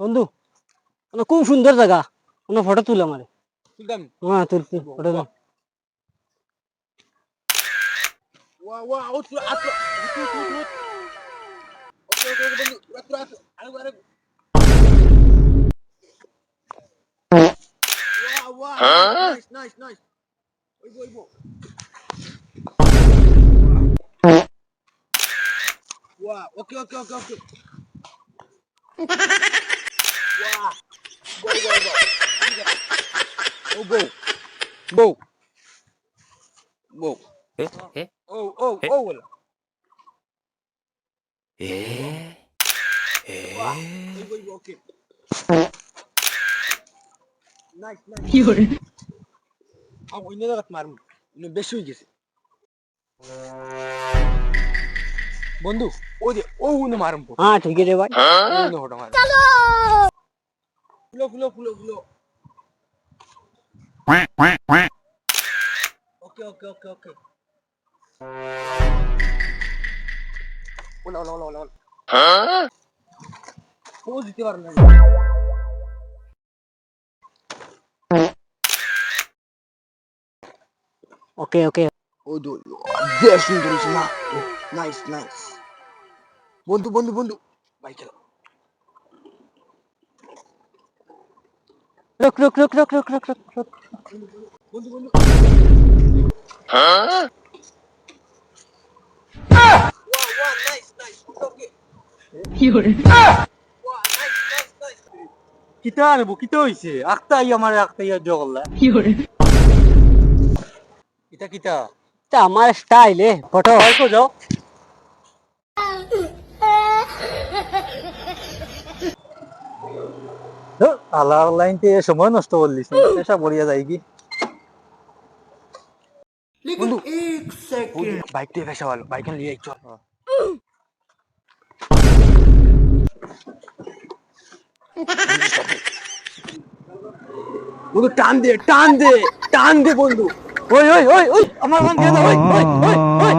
বন্ধু খুব সুন্দর জায়গা, ফটো তুলে আমারে। তুলতাম। হ্যাঁ তুলছি ফটো। ওয়া ওয়া আউট আউট আউট। ওকে ওকে বন্ধু আউট আউট আরে ওয়া ওয়া নাইস নাইস নাইস ওইবো ওয়া ওকে ওকে ওকে ওকে ওয়া গো গো গো ও বো বো বো ও ও ও বলো ওইবো ওকে নাইস নাইস কি করে ওই জায়গাত মারুন বেশি হয়ে গেছে বন্ধু ও যে ও উনি মারুন হ্যাঁ ঠিক আছে ভাই, উনি হটো মার চলো ফুলো ফুলো ফুলো ফুলো ওকে ওকে ওকে ওকে ওলা ওলা ওলা ওলা হ্যাঁ ও দিতে পারবে না ওকে ওকে। ও দো বেশ সুন্দর হয়েছে না নাইস নাইস বন্ধু বন্ধু বন্ধু ভাই চলো রুক রুক রুক রুক রুক রুক রুক রুক। বন্ধু বন্ধু কিতা আনবো কিতা হইছে আক্তা আই আমার আক্তা ইয়া জগল্লা কিতা কিতা তা আমার স্টাইল ফটো অল্প যাও আল্লাহ লাইনতে সময় নষ্ট করলিস পেশা বড়িয়া যায় কি বন্ধু এক সেকেন্ড বাইক দিয়ে ফেসা ভালো বাইক নিয়ে চল বন্ধু টান দে টান দে টান দে বন্ধু ওই ওই ওই ওই আমার মন দিয়ে দাও ওই ওই ওই ওই